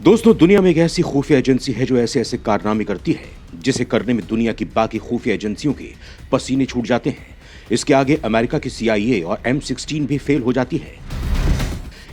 दोस्तों, दुनिया में एक ऐसी खुफिया एजेंसी है जो ऐसे ऐसे कारनामे करती है जिसे करने में दुनिया की बाकी खुफिया एजेंसियों के पसीने छूट जाते हैं। इसके आगे अमेरिका की CIA और M16 भी फेल हो जाती है।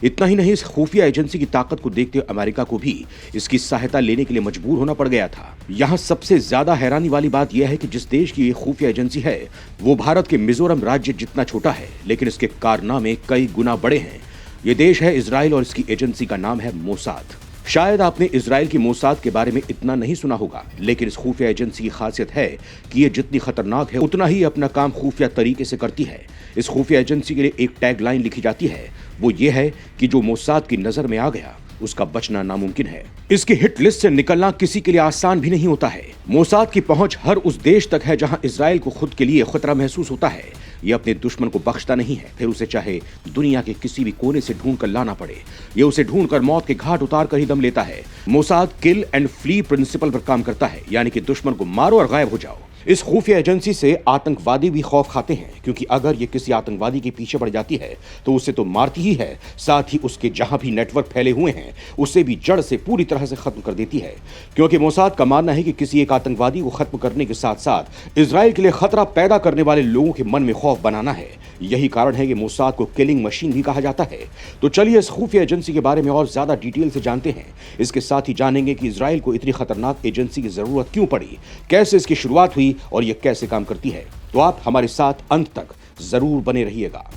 इतना ही नहीं, इस खुफिया एजेंसी की ताकत को देखते हुए अमेरिका को भी इसकी सहायता लेने के लिए मजबूर होना पड़ गया था। यहाँ सबसे ज्यादा हैरानी वाली बात यह है कि जिस देश की ये खुफिया एजेंसी है वो भारत के मिजोरम राज्य जितना छोटा है, लेकिन इसके कारनामे कई गुना बड़े हैं। ये देश है इजराइल और इसकी एजेंसी का नाम है मोसाद। शायद आपने इजराइल की मोसाद के बारे में इतना नहीं सुना होगा, लेकिन इस खुफिया एजेंसी की खासियत है कि ये जितनी खतरनाक है उतना ही अपना काम खुफिया तरीके से करती है। इस खुफिया एजेंसी के लिए एक टैगलाइन लिखी जाती है, वो ये है कि जो मोसाद की नजर में आ गया उसका बचना नामुमकिन है। इसकी हिट लिस्ट से निकलना किसी के लिए आसान भी नहीं होता है। मोसाद की पहुंच हर उस देश तक है जहां इजराइल को खुद के लिए खतरा महसूस होता है। ये अपने दुश्मन को बख्शता नहीं है, फिर उसे चाहे दुनिया के किसी भी कोने से ढूंढ कर लाना पड़े। ये उसे ढूंढ कर मौत के घाट उतार कर ही दम लेता है। Mossad kill and flee principle पर काम करता है, यानी कि दुश्मन को मारो और गायब हो जाओ। इस खुफिया एजेंसी से आतंकवादी भी खौफ खाते हैं, क्योंकि अगर ये किसी आतंकवादी के पीछे पड़ जाती है तो उसे तो मारती ही है, साथ ही उसके जहां भी नेटवर्क फैले हुए हैं उसे भी जड़ से पूरी तरह से खत्म कर देती है। क्योंकि मोसाद का मानना है कि किसी एक आतंकवादी को खत्म करने के साथ साथ इजराइल के लिए खतरा पैदा करने वाले लोगों के मन में खौफ बनाना है। यही कारण है कि मोसाद को किलिंग मशीन भी कहा जाता है। तो चलिए इस खुफिया एजेंसी के बारे में और ज्यादा डिटेल से जानते हैं। इसके साथ ही जानेंगे कि इजराइल को इतनी खतरनाक एजेंसी की जरूरत क्यों पड़ी, कैसे इसकी शुरुआत हुई और यह कैसे काम करती है। तो आप हमारे साथ अंत तक जरूर बने रहिएगा।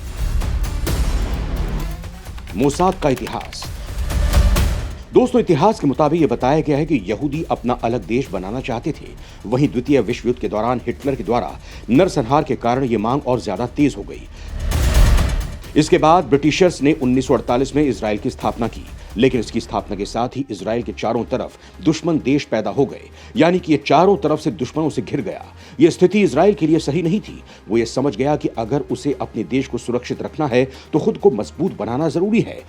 मोसाद का इतिहास। दोस्तों, इतिहास के मुताबिक यह बताया गया है कि यहूदी अपना अलग देश बनाना चाहते थे। वहीं द्वितीय विश्व युद्ध के दौरान हिटलर के द्वारा नरसंहार के कारण यह मांग और ज्यादा तेज हो गई। इसके बाद ब्रिटिशर्स ने 1948 में इजराइल की स्थापना की, लेकिन इसकी स्थापना के साथ ही इजराइल के चारों तरफ दुश्मन देश पैदा हो गए, यानी कि ये चारों तरफ से दुश्मनों से घिर गया। यह स्थिति इजराइल के लिए सही नहीं थी। वो ये समझ गया कि अगर उसे अपने देश को सुरक्षित रखना है तो खुद को मजबूत बनाना जरूरी है।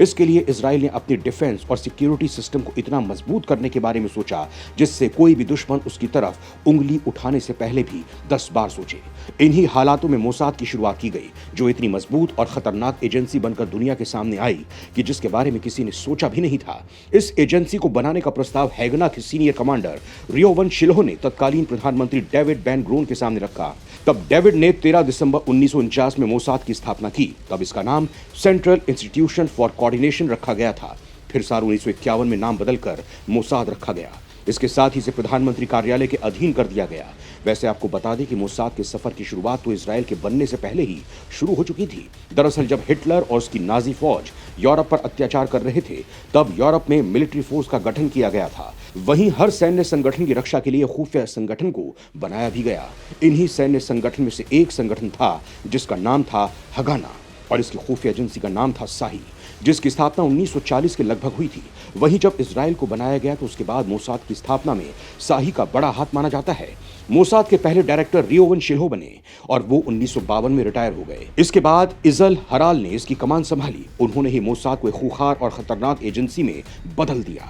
इसके लिए इजराइल ने अपनी डिफेंस और सिक्योरिटी सिस्टम को इतना मजबूत करने के बारे में सोचा जिससे कोई भी दुश्मन उसकी तरफ उंगली उठाने से पहले भी 10 बार सोचे। इन्हीं हालातों में मोसाद की शुरुआत की गई, जो इतनी मजबूत और खतरनाक एजेंसी बनकर दुनिया के सामने आई कि जिसके बारे में किसी ने सोचा भी नहीं था। इस एजेंसी को बनाने का प्रस्ताव हैगना के सीनियर कमांडर रियोवन शिलोह ने तत्कालीन प्रधानमंत्री डेविड बैन ग्रोन के सामने रखा। तब डेविड ने 13 दिसंबर 1949 में मोसाद की स्थापना की। तब इसका नाम सेंट्रल इंस्टीट्यूशन फॉर कोऑर्डिनेशन रखा गया था। फिर साल 1951 में नाम बदलकर मोसाद रखा गया। इसके साथ ही इसे प्रधानमंत्री कार्यालय के अधीन कर दिया गया। वैसे आपको बता दें कि मोसाद के सफर की शुरुआत तो इजराइल के बनने से पहले ही शुरू हो चुकी थी। दरअसल जब हिटलर और उसकी नाजी फौज यूरोप पर अत्याचार कर रहे थे, तब यूरोप में मिलिट्री फोर्स का गठन किया गया था। वहीं हर सैन्य संगठन की रक्षा के लिए खुफिया संगठन को बनाया भी गया। इन्हीं सैन्य संगठन में से एक संगठन था जिसका नाम था हगाना, और इसकी खुफिया एजेंसी का नाम था साही, जिसकी स्थापना 1940 के लगभग हुई थी। वहीं जब इजराइल को बनाया गया तो उसके बाद मोसाद की स्थापना में साही का बड़ा हाथ माना जाता है। मोसाद के पहले डायरेक्टर रियोवन शिलोह बने और वो 1952 में रिटायर हो गए। इसके बाद इजल हराल ने इसकी कमान संभाली। उन्होंने ही मोसाद को एक खूंखार और खतरनाक एजेंसी में बदल दिया।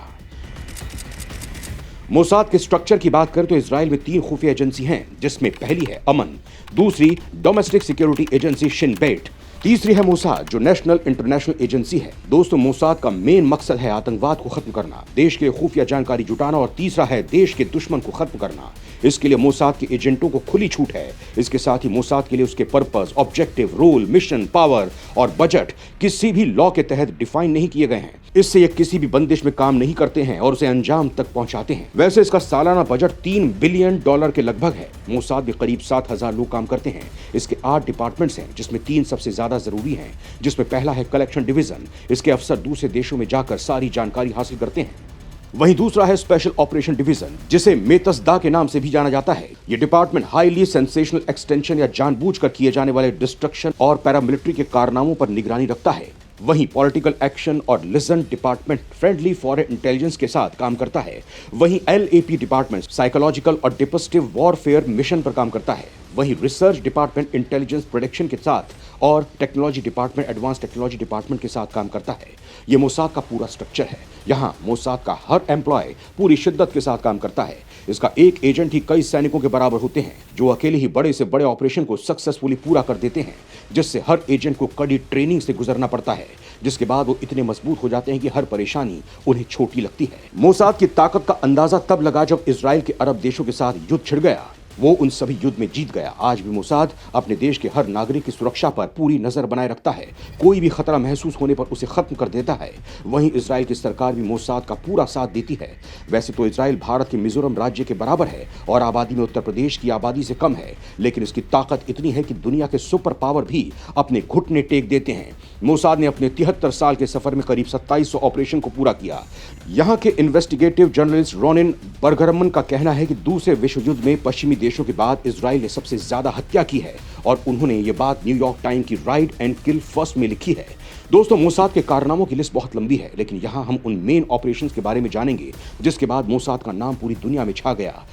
मोसाद के स्ट्रक्चर की बात करें तो इजराइल में 3 खुफिया एजेंसी हैं, जिसमें पहली है अमन, दूसरी domestic security agency Shin Bet, तीसरी है मोसाद जो नेशनल इंटरनेशनल एजेंसी है। दोस्तों, मोसाद का मेन मकसद है आतंकवाद को खत्म करना, देश के खुफिया जानकारी जुटाना, और तीसरा है देश के दुश्मन को खत्म करना। इसके लिए मोसाद के एजेंटों को खुली छूट है। इसके साथ ही मोसाद के लिए उसके purpose, objective, role, mission, power और बजट किसी भी लॉ के तहत डिफाइन नहीं किए गए हैं। इससे ये किसी भी बंदिश में काम नहीं करते हैं और उसे अंजाम तक पहुंचाते हैं। वैसे इसका सालाना बजट $3 बिलियन के लगभग है। मोसाद में करीब 7,000 लोग काम करते हैं। इसके 8 डिपार्टमेंट्स हैं, जिसमें 3 सबसे ज्यादा जरूरी हैं, जिसमें पहला है कलेक्शन डिवीजन। इसके अफसर दूसरे देशों में जाकर सारी जानकारी हासिल करते हैं। वहीं दूसरा है स्पेशल ऑपरेशन डिवीजन, जिसे मेतसदा के नाम से भी जाना जाता है। यह डिपार्टमेंट हाईली सेंसेशनल एक्सटेंशन या जानबूझकर किए जाने वाले डिस्ट्रक्शन और पैरामिलिट्री के कारनामों पर निगरानी रखता है। वहीं पॉलिटिकल एक्शन और लिजन डिपार्टमेंट फ्रेंडली फॉरेन इंटेलिजेंस के साथ काम करता है। वहीं LAP डिपार्टमेंट साइकोलॉजिकल और डिस्ट्रक्टिव वॉरफेयर मिशन पर काम करता है। वहीं रिसर्च डिपार्टमेंट इंटेलिजेंस प्रोडक्शन के साथ और technology department advance technology department के साथ काम करता है। ये मोसाद का पूरा स्ट्रक्चर है। यहाँ मोसाद का हर एम्प्लॉय पूरी शिद्दत के साथ काम करता है। इसका एक एजेंट ही कई सैनिकों के बराबर होते हैं, जो अकेले ही बड़े से बड़े ऑपरेशन को सक्सेसफुली पूरा कर देते हैं, जिससे हर एजेंट को कड़ी ट्रेनिंग से गुजरना पड़ता है। जिसके बाद वो इतने मजबूत हो जाते हैं कि हर परेशानी उन्हें छोटी लगती है। मोसाद की ताकत का अंदाजा तब लगा जब इजराइल के अरब देशों के साथ युद्ध छिड़ गया। वो उन सभी युद्ध में जीत गया। आज भी मोसाद अपने देश के हर नागरिक की सुरक्षा पर पूरी नजर बनाए रखता है। कोई भी खतरा महसूस होने पर उसे खत्म कर देता है। वहीं इजराइल की सरकार भी मोसाद का पूरा साथ देती है। वैसे तो इजराइल भारत के मिजोरम राज्य के बराबर है और आबादी में उत्तर प्रदेश की आबादी से कम है, लेकिन इसकी ताकत इतनी है कि दुनिया के सुपर पावर भी अपने घुटने टेक देते हैं। मोसाद ने अपने 73 साल के सफर में करीब 2700 ऑपरेशन को पूरा किया। यहाँ के इन्वेस्टिगेटिव जर्नलिस्ट रोनिन बर्गरमन का कहना है कि दूसरे विश्व युद्ध में पश्चिमी देशों के बाद इजराइल ने सबसे ज्यादा हत्या की है और उन्होंने ये बात न्यूयॉर्क टाइम की राइड एंड किल फर्स्ट में लिखी है। दोस्तों, मोसाद के कारनामों की लिस्ट बहुत लंबी है, लेकिन यहाँ हम उन मेन ऑपरेशंस के बारे में जानेंगे जिसके बाद मोसाद का नाम पूरी दुनिया में छा गया।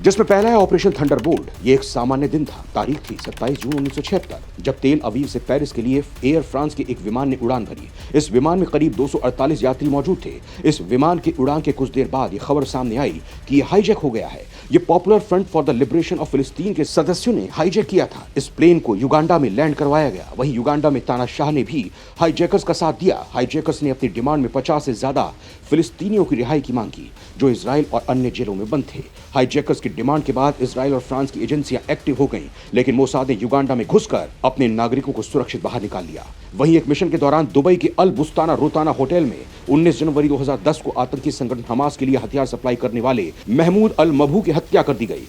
जिसमें पहला है ऑपरेशन थंडरबोल्ट। ये एक सामान्य दिन था। तारीख थी 27 जून 1976, जब तेल अवीव से पेरिस के लिए एयर फ्रांस के एक विमान ने उड़ान भरी। इस विमान में करीब 248 यात्री मौजूद थे। इस विमान की उड़ान के कुछ देर बाद ये खबर सामने आई कि ये हाईजैक हो गया है। ये popular front for the liberation of फिलिस्तीन के सदस्यों ने हाईजैक किया था। इस प्लेन को युगांडा में लैंड करवाया गया। वहीं युगांडा में तानाशाह ने भी हाईजैकर्स का साथ दिया। हाईजैकर्स ने अपनी डिमांड में 50 से ज्यादा फिलिस्तीनियों की रिहाई की मांग की जो इजराइल और अन्य जेलों में बंद थे। हाईजैकर्स की डिमांड के बाद इजराइल और फ्रांस की एजेंसियां एक्टिव हो गईं, लेकिन मोसाद ने युगांडा में घुसकर अपने नागरिकों को सुरक्षित बाहर निकाल लिया। वहीं एक मिशन के दौरान दुबई के अल बुस्ताना रोताना होटल में 19 जनवरी 2010 को आतंकी संगठन हमास के लिए हथियार सप्लाई करने वाले महमूद अल मबहू की हत्या कर दी गई।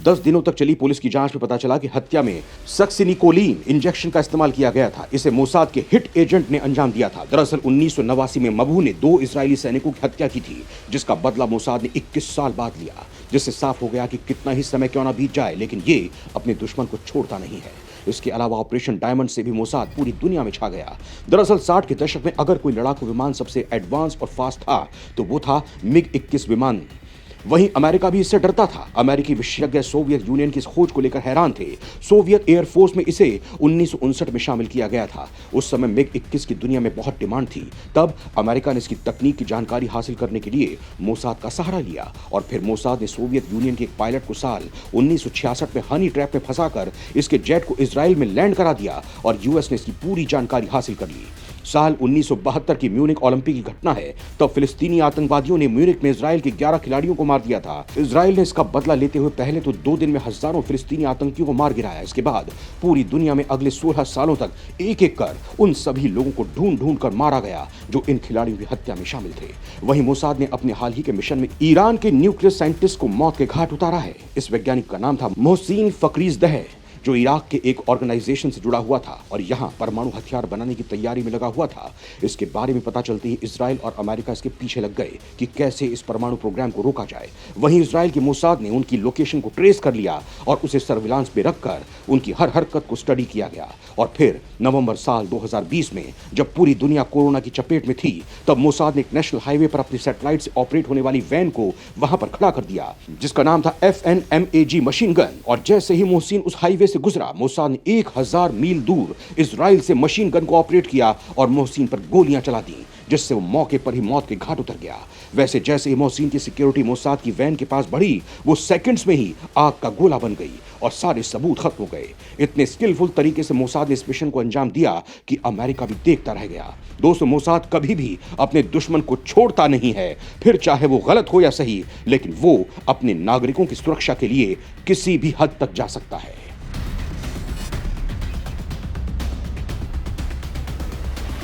10 दिनों तक चली पुलिस की जांच में पता चला कि हत्या में सक्सिनिकोलीन इंजेक्शन का इस्तेमाल किया गया था। इसे मोसाद के हिट एजेंट ने अंजाम दिया था। दरअसल 1989 में मबहू ने 2 इजरायली सैनिकों की हत्या की थी, जिसका बदला मोसाद ने 21 साल बाद लिया। जिससे साफ हो गया कि कितना ही समय क्यों ना बीत जाए, लेकिन ये अपने दुश्मन को छोड़ता नहीं है। इसके अलावा ऑपरेशन डायमंड से भी मोसाद पूरी दुनिया में छा गया। दरअसल 60 के दशक में अगर कोई लड़ाकू विमान सबसे एडवांस और फास्ट था तो वो था मिग-21 विमान। वहीं अमेरिका भी इससे डरता था। अमेरिकी विशेषज्ञ सोवियत यूनियन की इस खोज को लेकर हैरान थे। सोवियत एयरफोर्स में इसे 1959 में शामिल किया गया था। उस समय मिग-21 की दुनिया में बहुत डिमांड थी। तब अमेरिका ने इसकी तकनीक की जानकारी हासिल करने के लिए मोसाद का सहारा लिया और फिर मोसाद ने सोवियत यूनियन के एक पायलट को साल 1966 में हनी ट्रैप में फंसाकर इसके जेट को इजराइल में लैंड करा दिया और यूएस ने इसकी पूरी जानकारी हासिल कर ली। साल 1972 की म्यूनिक ओलंपिक की घटना है। तब फिलिस्तीनी आतंकवादियों ने म्यूनिक में इजराइल के 11 खिलाड़ियों को मार दिया था। इजराइल ने इसका बदला लेते हुए पहले तो 2 दिन में हजारों फिलिस्तीनी आतंकियों को मार गिराया। इसके बाद पूरी दुनिया में अगले 16 सालों तक एक-एक कर उन सभी लोगों को ढूंढ कर मारा गया जो इन खिलाड़ियों की हत्या में शामिल थे। वहीं मोसाद ने अपने हाल ही के मिशन में ईरान के न्यूक्लियर साइंटिस्ट को मौत के घाट उतारा है। इस वैज्ञानिक का नाम था मोहसिन फकरीजदह, जो इराक के एक ऑर्गेनाइजेशन से जुड़ा हुआ था और यहाँ परमाणु हथियार बनाने की तैयारी में लगा हुआ था। इसके बारे में पता चलते ही इजराइल और अमेरिका इसके पीछे लग गए कि कैसे इस परमाणु प्रोग्राम को रोका जाए। वहीं इजराइल के मोसाद ने उनकी लोकेशन को ट्रेस कर लिया और उसे सर्विलांस में रखकर उनकी हर हरकत को स्टडी किया गया। और फिर नवंबर साल 2020 में जब पूरी दुनिया कोरोना की चपेट में थी, तब मोसाद ने एक नेशनल हाईवे पर अपनी सैटेलाइट से ऑपरेट होने वाली वैन को वहां पर खड़ा कर दिया, जिसका नाम था FNMAG मशीन गन। और जैसे ही मोहसिन उस हाईवे से गुजरा, मोसाद ने 1000 मील दूर इजराइल से मशीन गन को ऑपरेट किया और मोहसिन पर गोलियां चला दी, जिससे वो मौके पर ही मौत के घाट उतर गया। वैसे जैसे ही मोहसिन की सिक्योरिटी मोसाद की वैन के पास बढ़ी, वो सेकंड्स में ही आग का गोला बन गई और सारे सबूत खत्म हो गए। इतने स्किलफुल तरीके से मोसाद ने इस मिशन को अंजाम दिया कि अमेरिका भी देखता रह गया। दोस्तों, मोसाद कभी भी अपने दुश्मन को छोड़ता नहीं है, फिर चाहे वो गलत हो या सही, लेकिन वो अपने नागरिकों की सुरक्षा के लिए किसी भी हद तक जा सकता है।